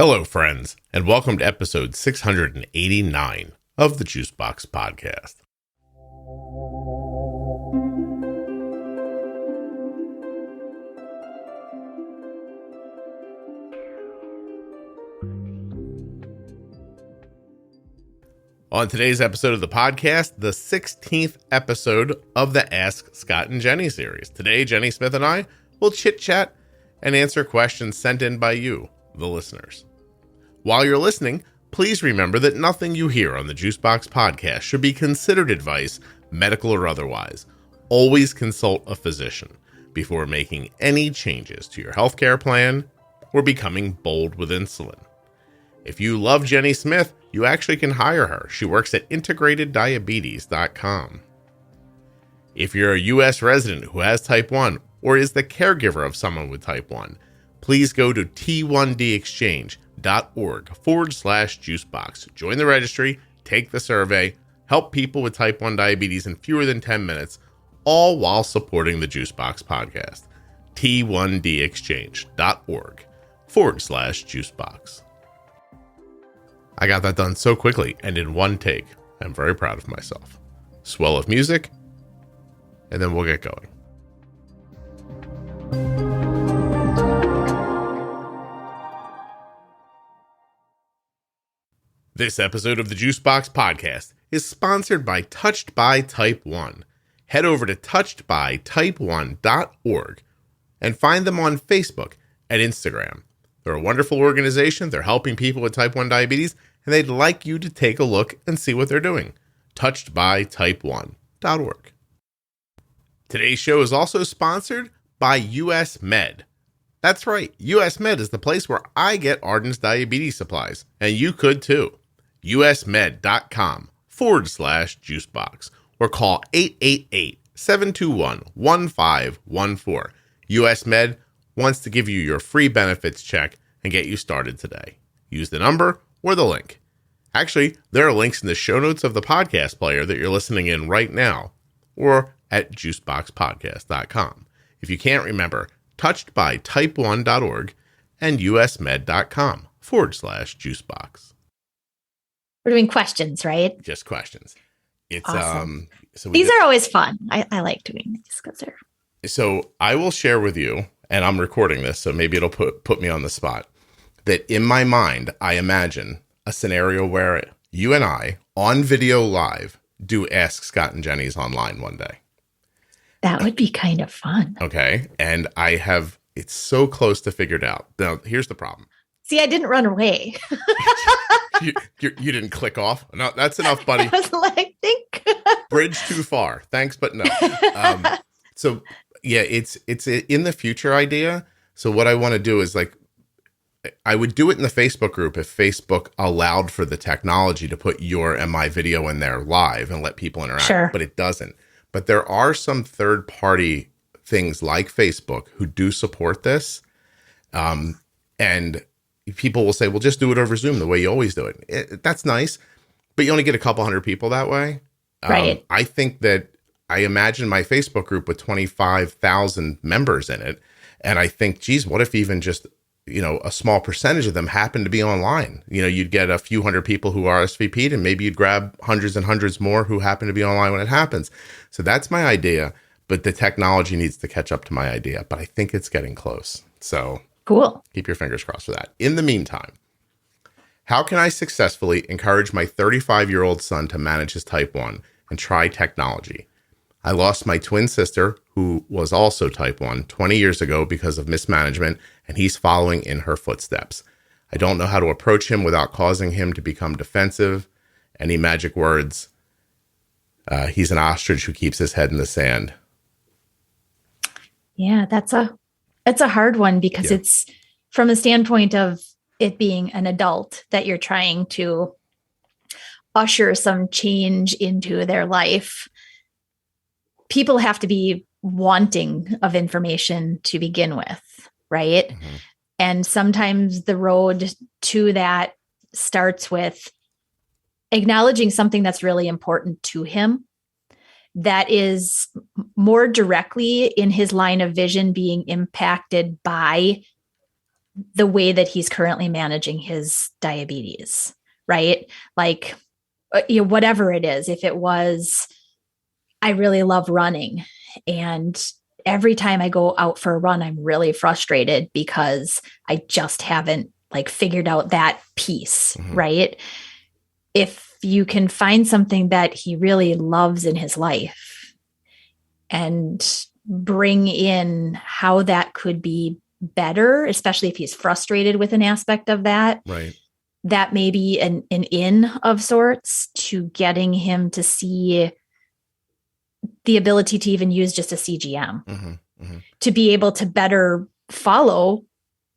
Hello, friends, and welcome to episode 689 of the Juicebox Podcast. On today's episode of the podcast, the 16th episode of the Ask Scott and Jenny series. Today, Jenny Smith and I will chit-chat and answer questions sent in by you, the listeners. While you're listening, please remember that nothing you hear on the Juicebox Podcast should be considered advice, medical or otherwise. Always consult a physician before making any changes to your healthcare plan or becoming bold with insulin. If you love Jenny Smith, you actually can hire her. She works at integrateddiabetes.com. If you're a U.S. resident who has type 1 or is the caregiver of someone with type 1, please go to t1dexchange.org/juicebox. Join the registry, take the survey, help people with type 1 diabetes in fewer than 10 minutes, all while supporting the Juicebox Podcast. t1dexchange.org/juicebox. I got that done so quickly and in one take. I'm very proud of myself. Swell of music, and then we'll get going. This episode of the Juicebox Podcast is sponsored by Touched by Type 1. Head over to touchedbytype1.org and find them on Facebook and Instagram. They're a wonderful organization. They're helping people with type 1 diabetes, and they'd like you to take a look and see what they're doing. touchedbytype1.org. Today's show is also sponsored by US Med. That's right, US Med is the place where I get Arden's diabetes supplies, and you could too. usmed.com/juicebox or call 888-721-1514. US Med wants to give you your free benefits check and get you started today. Use the number or the link. Actually, there are links in the show notes of the podcast player that you're listening in right now or at juiceboxpodcast.com. If you can't remember, touchedbytype1.org and usmed.com/juicebox. We're doing questions, right? Just questions. It's awesome. These are always fun. I like doing these because they're. So I will share with you, and I'm recording this, so maybe it'll put me on the spot, that in my mind, I imagine a scenario where you and I, on video live, do Ask Scott and Jenny's online one day. That would be kind of fun. Okay. And it's so close to figured out. Now, here's the problem. See, I didn't run away. you didn't click off? No, that's enough, buddy. I was like, think. Bridge too far. Thanks, but no. So yeah, it's in the future idea. So what I want to do is I would do it in the Facebook group if Facebook allowed for the technology to put your and my video in there live and let people interact, sure. But it doesn't. But there are some third-party things like Facebook who do support this. And people will say, well, just do it over Zoom the way you always do it. That's nice, but you only get a couple hundred people that way. Right. I think that I imagine my Facebook group with 25,000 members in it. And I think, geez, what if even just, a small percentage of them happen to be online? You'd get a few hundred people who RSVP'd, and maybe you'd grab hundreds and hundreds more who happen to be online when it happens. So that's my idea, but the technology needs to catch up to my idea. But I think it's getting close. So cool. Keep your fingers crossed for that. In the meantime, how can I successfully encourage my 35-year-old son to manage his type 1 and try technology? I lost my twin sister, who was also type 1, 20 years ago because of mismanagement, and he's following in her footsteps. I don't know how to approach him without causing him to become defensive. Any magic words? He's an ostrich who keeps his head in the sand. Yeah, that's a hard one because It's from the standpoint of it being an adult that you're trying to usher some change into their life. People have to be wanting of information to begin with, right? Mm-hmm. And sometimes the road to that starts with acknowledging something that's really important to him, that is more directly in his line of vision being impacted by the way that he's currently managing his diabetes, right? Like, whatever it is, if it was, I really love running, and every time I go out for a run, I'm really frustrated because I just haven't like figured out that piece, right? If you can find something that he really loves in his life and bring in how that could be better, especially if he's frustrated with an aspect of that, right? That may be an in of sorts to getting him to see the ability to even use just a CGM to be able to better follow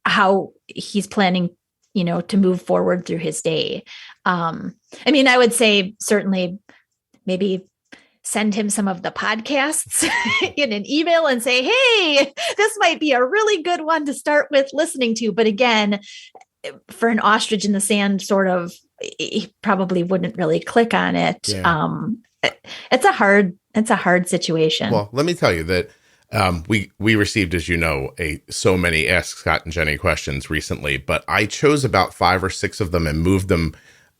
how he's planning, to move forward through his day. I mean, I would say certainly maybe send him some of the podcasts in an email and say, hey, this might be a really good one to start with listening to. But again, for an ostrich in the sand sort of, he probably wouldn't really click on it. Yeah. It's a hard situation. Well, let me tell you that we received, as you know, so many Ask Scott and Jenny questions recently, but I chose about 5 or 6 of them and moved them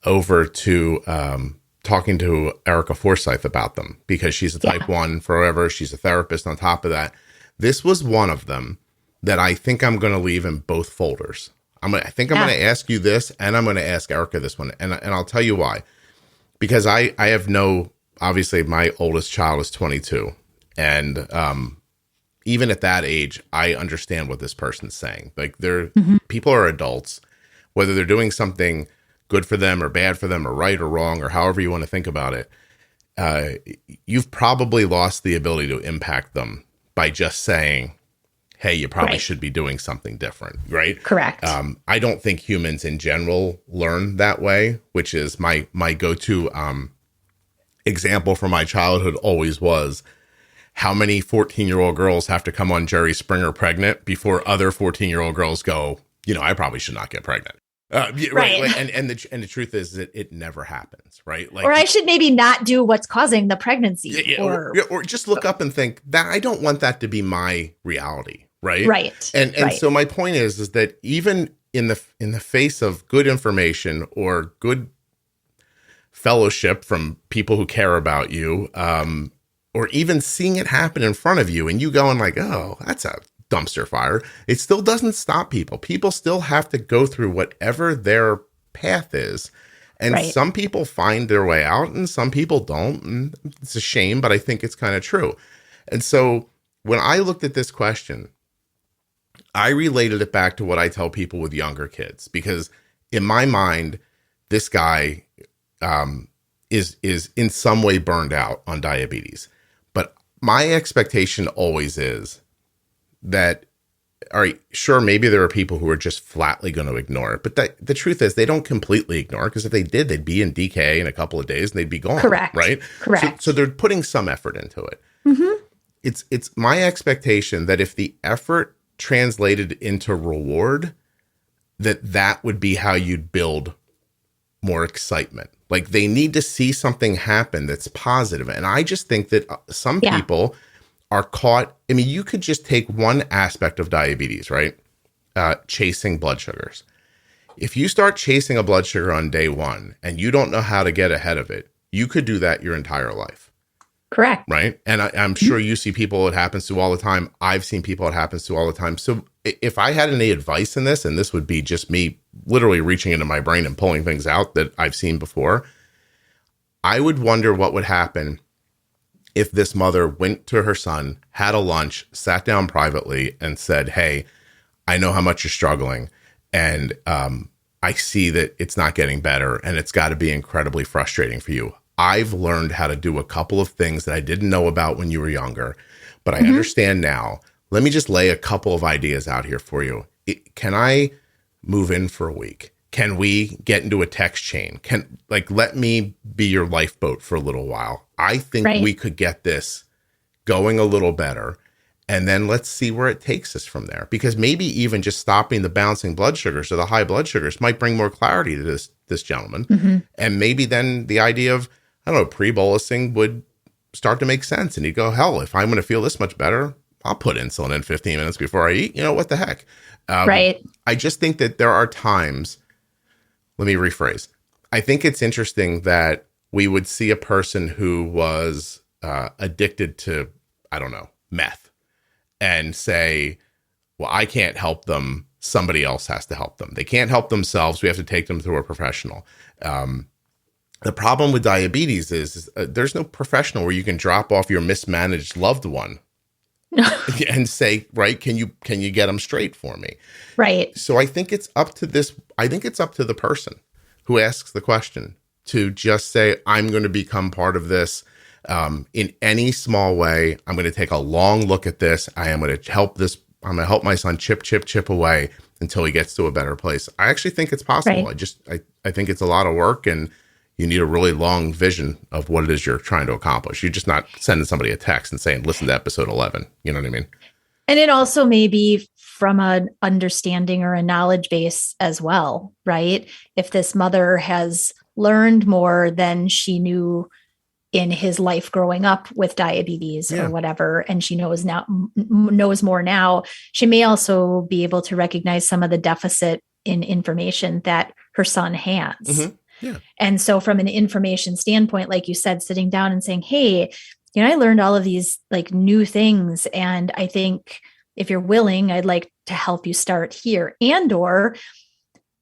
over to talking to Erica Forsyth about them, because she's a type 1 forever. She's a therapist on top of that. This was one of them that I think I'm going to leave in both folders. I think I'm going to ask you this, and I'm going to ask Erica this one. And I'll tell you why. Because I have obviously my oldest child is 22. And even at that age, I understand what this person's saying. Like people are adults, whether they're doing something good for them or bad for them or right or wrong or however you want to think about it. You've probably lost the ability to impact them by just saying, hey, you probably should be doing something different, right? Correct. I don't think humans in general learn that way, which is my go-to example from my childhood always was how many 14-year-old girls have to come on Jerry Springer pregnant before other 14-year-old girls go, I probably should not get pregnant. Right. And the truth is that it never happens, right? Like, or I should maybe not do what's causing the pregnancy. Or just look up and think that I don't want that to be my reality. Right. Right. And so my point is that even in the face of good information or good fellowship from people who care about you, or even seeing it happen in front of you and you going like, oh, that's a dumpster fire, it still doesn't stop people. People still have to go through whatever their path is. And some people find their way out and some people don't. And it's a shame, but I think it's kind of true. And so when I looked at this question, I related it back to what I tell people with younger kids, because in my mind, this guy is in some way burned out on diabetes. But my expectation always is that, all right, sure, maybe there are people who are just flatly going to ignore it. But the truth is they don't completely ignore it, because if they did, they'd be in DK in a couple of days and they'd be gone. Correct. Right? Correct. So they're putting some effort into it. It's my expectation that if the effort translated into reward, that would be how you'd build more excitement. Like they need to see something happen that's positive. And I just think that some people are caught. I mean, you could just take one aspect of diabetes, right? Chasing blood sugars. If you start chasing a blood sugar on day 1 and you don't know how to get ahead of it, you could do that your entire life. Correct. Right. And I'm sure you see people it happens to all the time. I've seen people it happens to all the time. So if I had any advice in this, and this would be just me literally reaching into my brain and pulling things out that I've seen before, I would wonder what would happen if this mother went to her son, had a lunch, sat down privately and said, hey, I know how much you're struggling. And I see that it's not getting better and it's got to be incredibly frustrating for you. I've learned how to do a couple of things that I didn't know about when you were younger, but I understand now. Let me just lay a couple of ideas out here for you. Can I move in for a week? Can we get into a text chain? Let me be your lifeboat for a little while. I think we could get this going a little better. And then let's see where it takes us from there. Because maybe even just stopping the bouncing blood sugars or the high blood sugars might bring more clarity to this gentleman. And maybe then the idea of, I don't know, pre-bolusing would start to make sense. And he'd go, hell, if I'm going to feel this much better, I'll put insulin in 15 minutes before I eat. What the heck? Right. I just think that there are times, let me rephrase. I think it's interesting that we would see a person who was addicted to, I don't know, meth, and say, well, I can't help them. Somebody else has to help them. They can't help themselves. We have to take them to a professional. The problem with diabetes is there's no professional where you can drop off your mismanaged loved one and say, right, can you get them straight for me? Right. So I think it's up to the person who asks the question to just say, I'm going to become part of this in any small way. I'm going to take a long look at this. I'm going to help my son chip away until he gets to a better place. I actually think it's possible. Right. I think it's a lot of work, and you need a really long vision of what it is you're trying to accomplish. You're just not sending somebody a text and saying, listen to episode 11. You know what I mean? And it also may be from an understanding or a knowledge base as well, right? If this mother has learned more than she knew in his life growing up with diabetes or whatever, and she knows more now, she may also be able to recognize some of the deficit in information that her son has. Mm-hmm. Yeah. And so from an information standpoint, like you said, sitting down and saying, hey, I learned all of these like new things. And I think if you're willing, I'd like to help you start here. And, or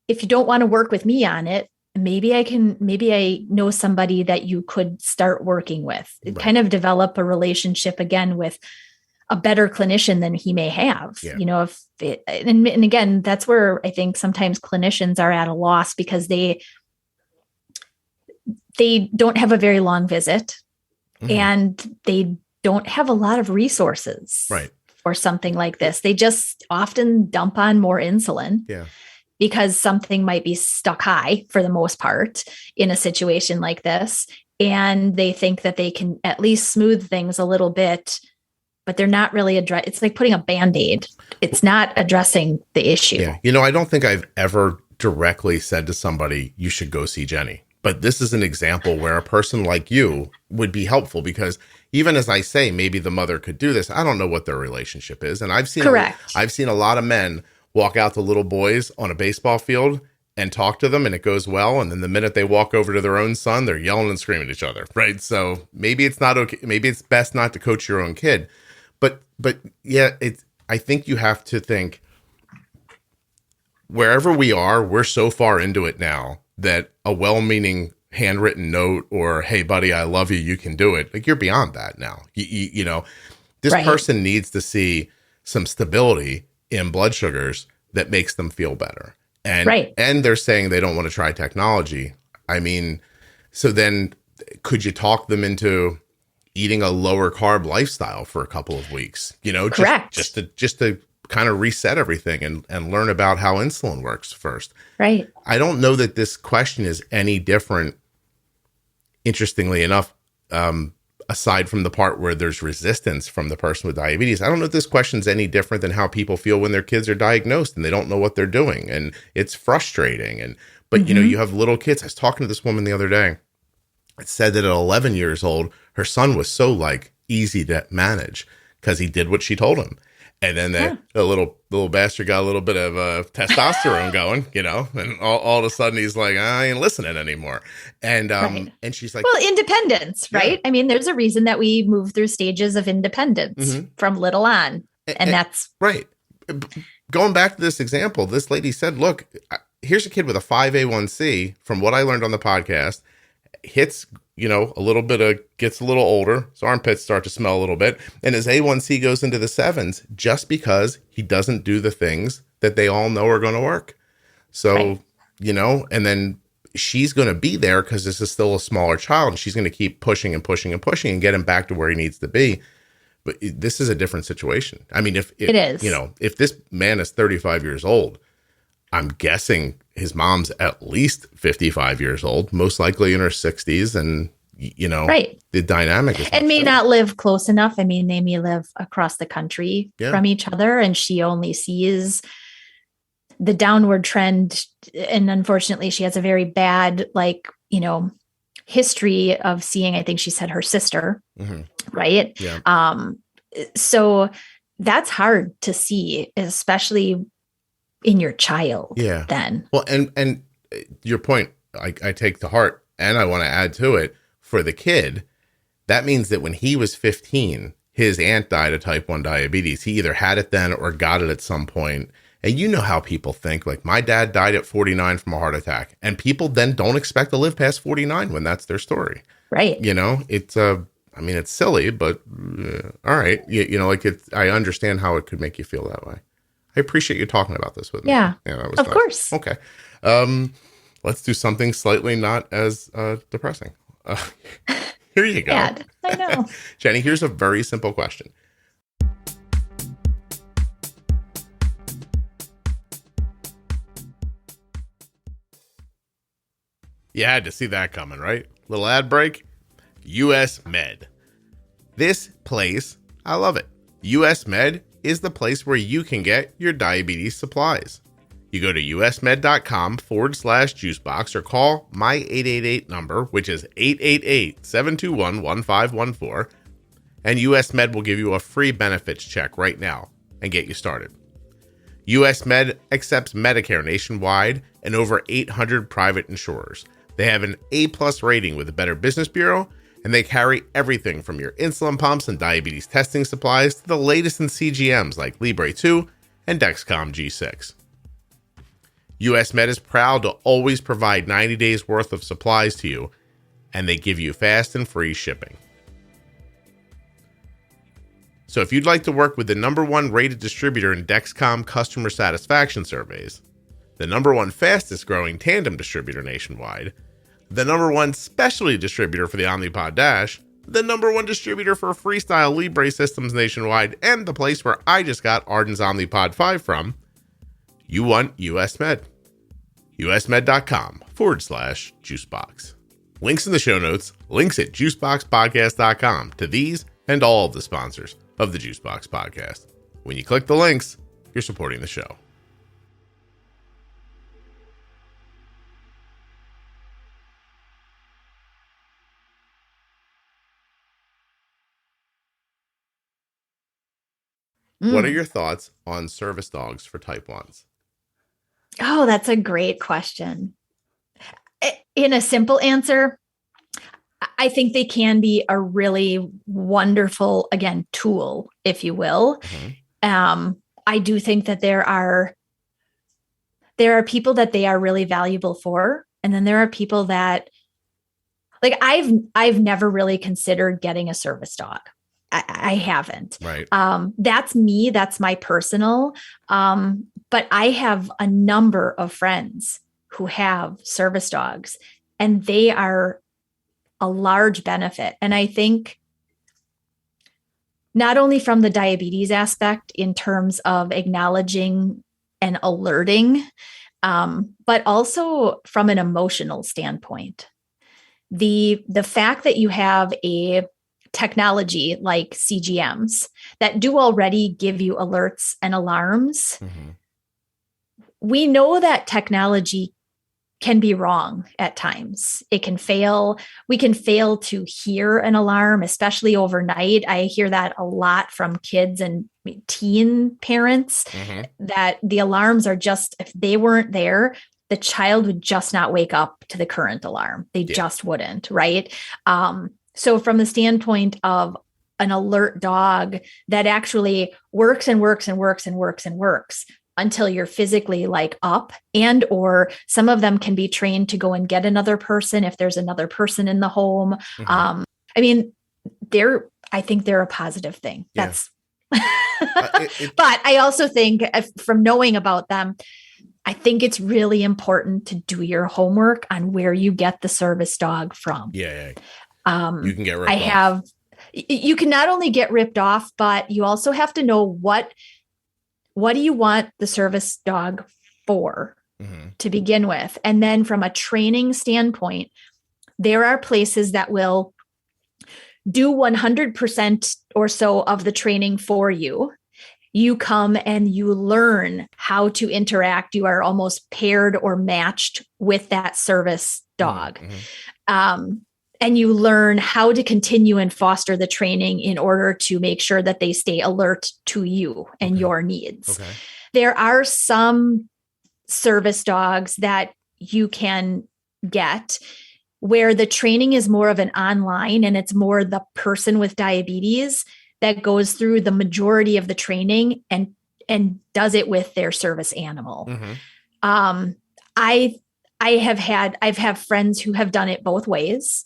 if you don't want to work with me on it, maybe I know somebody that you could start working with. Right. Kind of develop a relationship again with a better clinician than he may have. Yeah. And again, that's where I think sometimes clinicians are at a loss because they don't have a very long visit, and they don't have a lot of resources for something like this. They just often dump on more insulin because something might be stuck high for the most part in a situation like this. And they think that they can at least smooth things a little bit, but they're not really it's like putting a Band-Aid. It's not addressing the issue. Yeah. I don't think I've ever directly said to somebody, you should go see Jenny. But this is an example where a person like you would be helpful, because even as I say, maybe the mother could do this. I don't know what their relationship is. And I've seen a lot of men walk out to little boys on a baseball field and talk to them, and it goes well. And then the minute they walk over to their own son, they're yelling and screaming at each other. Right. So maybe it's not okay. Maybe it's best not to coach your own kid. But yeah, I think you have to think wherever we are, we're so far into it now that a well-meaning handwritten note or, hey buddy, I love you, you can do it. Like, you're beyond that now. This person needs to see some stability in blood sugars that makes them feel better. And they're saying they don't want to try technology. I mean, so then could you talk them into eating a lower carb lifestyle for a couple of weeks? Correct. Just to kind of reset everything and learn about how insulin works first. Right. I don't know that this question is any different, interestingly enough, aside from the part where there's resistance from the person with diabetes. I don't know if this question is any different than how people feel when their kids are diagnosed and they don't know what they're doing. And it's frustrating. But you have little kids. I was talking to this woman the other day. It said that at 11 years old, her son was so easy to manage because he did what she told him. And then the little bastard got a little bit of testosterone going, and all of a sudden he's like, I ain't listening anymore. And and she's like, well, independence, right? I mean, there's a reason that we move through stages of independence from little on. And that's right. Going back to this example, this lady said, look, here's a kid with a 5A1C, from what I learned on the podcast, hits gets a little older. His armpits start to smell a little bit. And his A1C goes into the 7s just because he doesn't do the things that they all know are going to work. So, and then she's going to be there because this is still a smaller child, and she's going to keep pushing and pushing and pushing and get him back to where he needs to be. But this is a different situation. I mean, if it is, if this man is 35 years old, I'm guessing his mom's at least 55 years old, most likely in her 60s. And, the dynamic is and may not live close enough. I mean, they may live across the country from each other, and she only sees the downward trend. And unfortunately, she has a very bad, history of seeing, I think she said, her sister. Right. Yeah. So that's hard to see, especially in your child. Yeah. Then. Well, and your point, I take to heart, and I want to add to it for the kid. That means that when he was 15, his aunt died of type 1 diabetes. He either had it then or got it at some point. And you know how people think, like my dad died at 49 from a heart attack, and people then don't expect to live past 49 when that's their story. Right. You know, it's I mean, it's silly, but all right. You know, like I understand how it could make you feel that way. I appreciate you talking about this with me. Yeah, that was of nice. course. Okay. Let's do something slightly not as depressing. Here you go. Bad. I know. Jenny, here's a very simple question. You had to see that coming, right? Little ad break. US Med. This place, I love it. US Med is the place where you can get your diabetes supplies. You go to usmed.com/juicebox or call my 888 number, which is 888-721-1514, and US Med will give you a free benefits check right now and get you started. US Med accepts Medicare nationwide and over 800 private insurers. They have an A+ rating with the Better Business Bureau, and they carry everything from your insulin pumps and diabetes testing supplies to the latest in CGMs like Libre 2 and Dexcom G6. US Med is proud to always provide 90 days worth of supplies to you, and they give you fast and free shipping. So if you'd like to work with the #1 rated distributor in Dexcom customer satisfaction surveys, the #1 fastest growing tandem distributor nationwide, the #1 specialty distributor for the Omnipod DASH, the #1 distributor for Freestyle Libre systems nationwide, and the place where I just got Arden's Omnipod 5 from, you want US Med. usmed.com/juicebox. Links in the show notes, links at juiceboxpodcast.com to these and all of the sponsors of the Juicebox Podcast. When you click the links, you're supporting the show. What are your thoughts on service dogs for type 1s? Oh, that's a great question. In a simple answer, I think they can be a really wonderful, again, tool, if you will. Mm-hmm. I do think that there are people that they are really valuable for. And then there are people that, like, I've never really considered getting a service dog. I haven't. Right. That's me. That's my personal. But I have a number of friends who have service dogs, and they are a large benefit. And I think not only from the diabetes aspect in terms of acknowledging and alerting, but also from an emotional standpoint. The fact that you have a technology like CGMs that do already give you alerts and alarms. Mm-hmm. We know that technology can be wrong at times. It can fail. We can fail to hear an alarm, especially overnight. I hear that a lot from kids and teen parents, mm-hmm. that the alarms are just, if they weren't there, the child would just not wake up to the current alarm. They just wouldn't, right? So from the standpoint of an alert dog that actually works and works and works and works and works until you're physically like up, and or some of them can be trained to go and get another person if there's another person in the home. Mm-hmm. I mean, I think they're a positive thing. That's, but I also think from knowing about them, I think it's really important to do your homework on where you get the service dog from. Yeah. You can get ripped off. You can not only get ripped off, but you also have to know what do you want the service dog for, mm-hmm. to begin with. And then from a training standpoint, there are places that will do 100% or so of the training for you. You come and you learn how to interact. You are almost paired or matched with that service dog. Mm-hmm. and you learn how to continue and foster the training in order to make sure that they stay alert to you and your needs. Okay. There are some service dogs that you can get where the training is more of an online, and it's more the person with diabetes that goes through the majority of the training and does it with their service animal. I've had friends who have done it both ways.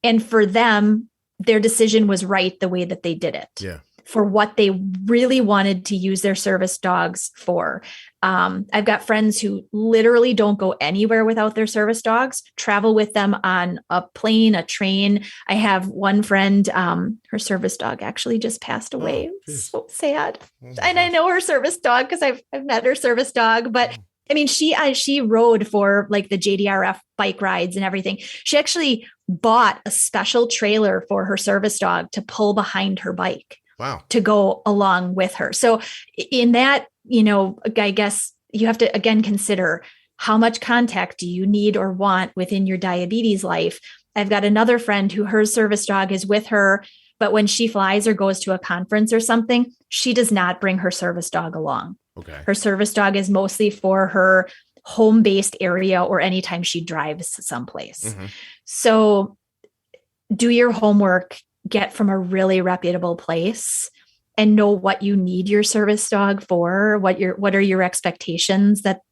And for them, their decision was right the way that they did it. Yeah. For what they really wanted to use their service dogs for. I've got friends who literally don't go anywhere without their service dogs, travel with them on a plane, a train. I have one friend, her service dog actually just passed away. So sad. And I know her service dog because I've met her service dog, but I mean, she rode for like the JDRF bike rides and everything. She actually bought a special trailer for her service dog to pull behind her bike. Wow. To go along with her. So in that, I guess you have to, again, consider how much contact do you need or want within your diabetes life. I've got another friend who her service dog is with her, but when she flies or goes to a conference or something, she does not bring her service dog along. Okay. Her service dog is mostly for her home-based area or anytime she drives someplace. So do your homework, get from a really reputable place, and know what you need your service dog for, what are your expectations that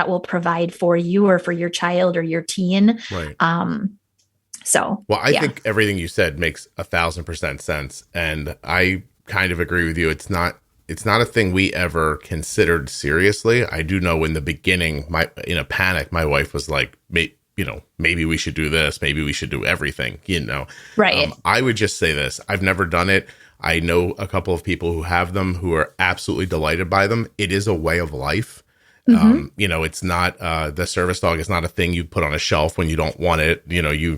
will provide for you or for your child or your teen. Right. I think everything you said makes 1,000% sense. And I kind of agree with you. It's not a thing we ever considered seriously. I do know in the beginning, in a panic, my wife was like, maybe we should do this. Maybe we should do everything, Right. I would just say this. I've never done it. I know a couple of people who have them who are absolutely delighted by them. It is a way of life. It's not, the service dog is not a thing you put on a shelf when you don't want it.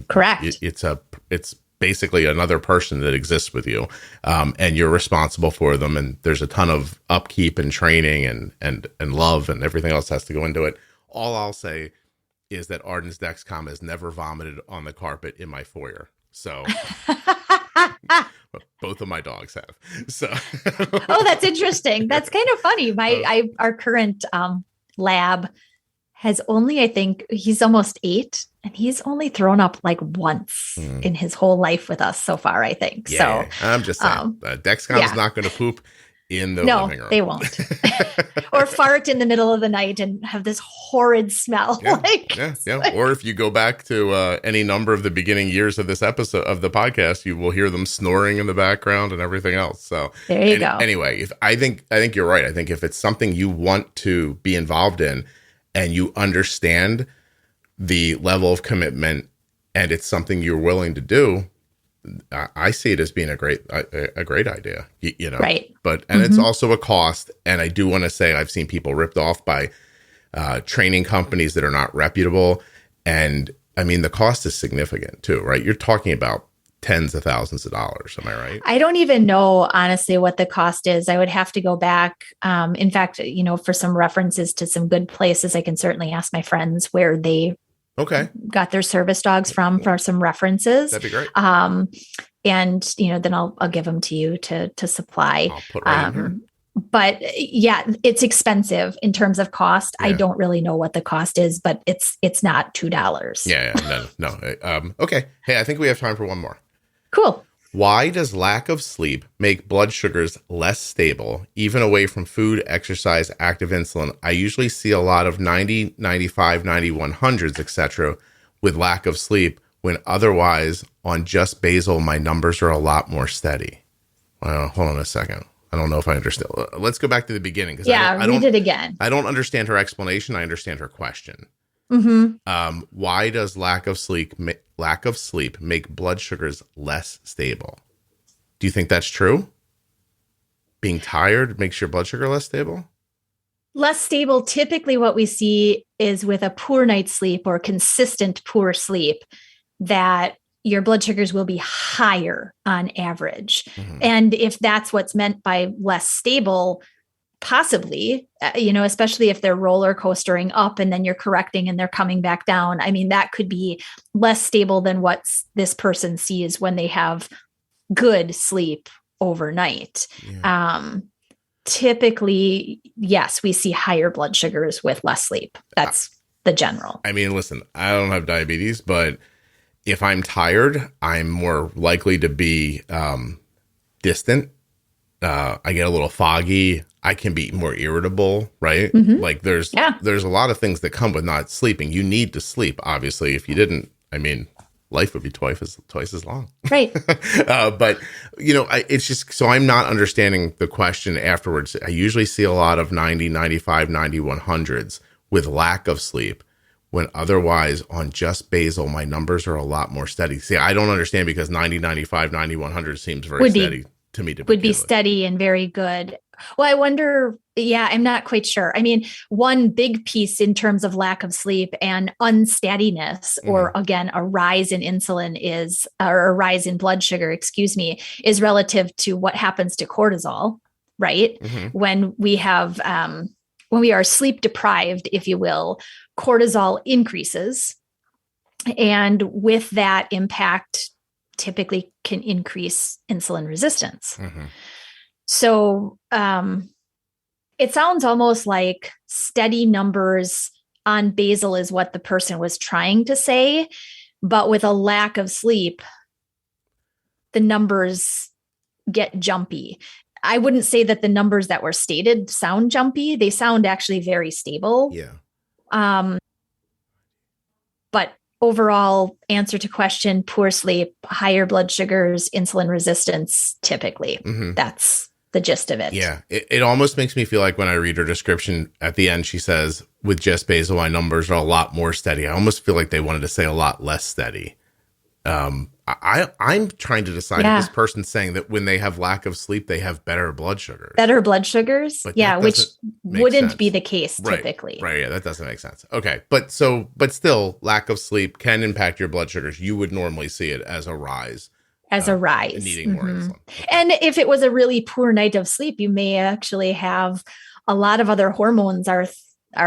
Correct. It's basically another person that exists with you. And you're responsible for them. And there's a ton of upkeep and training and love and everything else has to go into it. All I'll say is that Arden's Dexcom has never vomited on the carpet in my foyer. So both of my dogs have. So oh, that's interesting. That's kind of funny. Our current lab has only, I think he's almost 8 and he's only thrown up like once in his whole life with us so far, I think. Yeah, so I'm just saying Dexcom's not going to poop in the living room. They won't. Or fart in the middle of the night and have this horrid smell. Yeah. Or if you go back to any number of the beginning years of this episode of the podcast, you will hear them snoring in the background and everything else. So there you go. Anyway, I think you're right. I think if it's something you want to be involved in and you understand the level of commitment and it's something you're willing to do, I see it as being a great idea, Right. But, and it's also a cost. And I do want to say, I've seen people ripped off by training companies that are not reputable. And I mean, the cost is significant too, right? You're talking about tens of thousands of dollars. Am I right? I don't even know, honestly, what the cost is. I would have to go back. In fact, for some references to some good places, I can certainly ask my friends where they got their service dogs from for some references. That'd be great. And then I'll give them to you to supply. I'll put right in here. But yeah, it's expensive in terms of cost. Yeah. I don't really know what the cost is, but it's not $2. Yeah, no. Okay. Hey, I think we have time for one more. Cool. Why does lack of sleep make blood sugars less stable, even away from food, exercise, active insulin? I usually see a lot of 90, 95, 9100s, etc. with lack of sleep, when otherwise on just basal, my numbers are a lot more steady. Well, hold on a second. I don't know if I understand. Let's go back to the beginning. Read it again. I don't understand her explanation. I understand her question. Why does lack of sleep make blood sugars less stable? Do you think that's true? Being tired makes your blood sugar less stable? Less stable. Typically what we see is with a poor night's sleep or consistent poor sleep, that your blood sugars will be higher on average. And if that's what's meant by less stable, possibly, especially if they're roller coastering up and then you're correcting and they're coming back down. I mean, that could be less stable than what this person sees when they have good sleep overnight. Yeah. Typically, yes, we see higher blood sugars with less sleep. That's the general. I mean, listen, I don't have diabetes, but if I'm tired, I'm more likely to be distant. I get a little foggy. I can be more irritable, right? Mm-hmm. Like there's a lot of things that come with not sleeping. You need to sleep, obviously. If you didn't, I mean, life would be twice as long. Right. But, it's just, so I'm not understanding the question afterwards. I usually see a lot of 90, 95, 90, 100s with lack of sleep, when otherwise on just basal, my numbers are a lot more steady. See, I don't understand, because 90, 95, 90, 100 seems very steady to me. Would be steady and very good. Well, I wonder, I'm not quite sure. I mean, one big piece in terms of lack of sleep and unsteadiness, or again, a rise in insulin or a rise in blood sugar, is relative to what happens to cortisol, right? Mm-hmm. When we are sleep deprived, if you will, cortisol increases. And with that impact, typically can increase insulin resistance. Mm-hmm. So it sounds almost like steady numbers on basal is what the person was trying to say, but with a lack of sleep, the numbers get jumpy. I wouldn't say that the numbers that were stated sound jumpy. They sound actually very stable. Yeah. But overall, answer to question, poor sleep, higher blood sugars, insulin resistance, typically. Mm-hmm. That's the gist of it. Yeah. It almost makes me feel like when I read her description at the end, she says, with just basal, my numbers are a lot more steady. I almost feel like they wanted to say a lot less steady. I'm trying to decide if this person's saying that when they have lack of sleep, they have better blood sugars. Better blood sugars? Yeah, which wouldn't be the case typically. Right. Yeah, that doesn't make sense. Okay. But still, lack of sleep can impact your blood sugars. You would normally see it as a rise. Needing more insulin. Okay. And if it was a really poor night of sleep, you may actually have a lot of other hormones are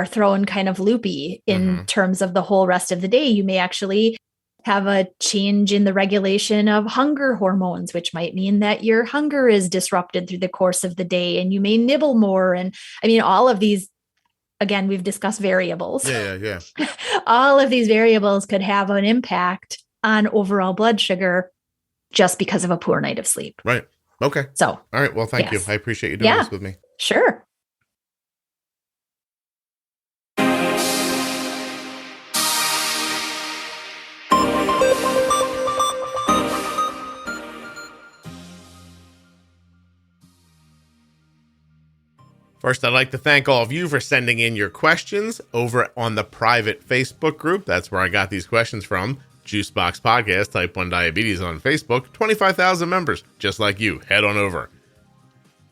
thrown kind of loopy in terms of the whole rest of the day. You may actually have a change in the regulation of hunger hormones, which might mean that your hunger is disrupted through the course of the day and you may nibble more. And I mean, all of these, again, we've discussed variables. Yeah. All of these variables could have an impact on overall blood sugar just because of a poor night of sleep. Right. Okay. So, all right. Well, thank you. I appreciate you doing this with me. Sure. First, I'd like to thank all of you for sending in your questions over on the private Facebook group. That's where I got these questions from. Juicebox Podcast, Type 1 Diabetes on Facebook. 25,000 members, just like you. Head on over.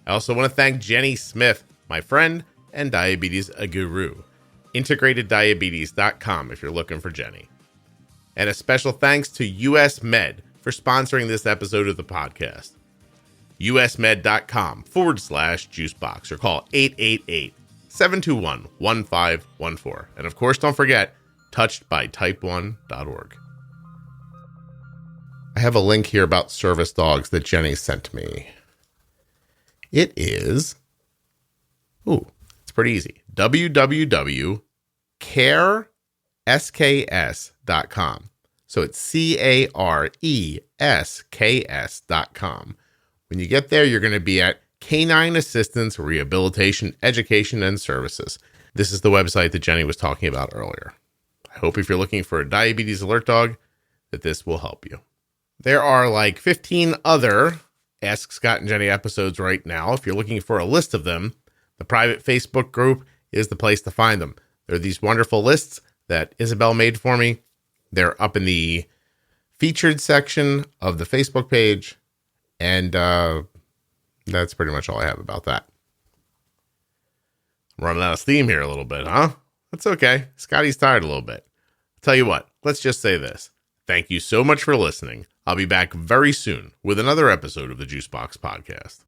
I also want to thank Jenny Smith, my friend and diabetes guru. IntegratedDiabetes.com if you're looking for Jenny. And a special thanks to US Med for sponsoring this episode of the podcast. usmed.com/juicebox or call 888-721-1514. And of course, don't forget, touchedbytype1.org. I have a link here about service dogs that Jenny sent me. It is, it's pretty easy. www.caresks.com. So it's CARESKS.com. When you get there, you're going to be at Canine Assistance, Rehabilitation, Education, and Services. This is the website that Jenny was talking about earlier. I hope if you're looking for a diabetes alert dog, that this will help you. There are like 15 other Ask Scott and Jenny episodes right now. If you're looking for a list of them, the private Facebook group is the place to find them. There are these wonderful lists that Isabel made for me. They're up in the featured section of the Facebook page. And that's pretty much all I have about that. I'm running out of steam here a little bit, huh? That's okay. Scotty's tired a little bit. I'll tell you what, let's just say this. Thank you so much for listening. I'll be back very soon with another episode of the Juicebox Podcast.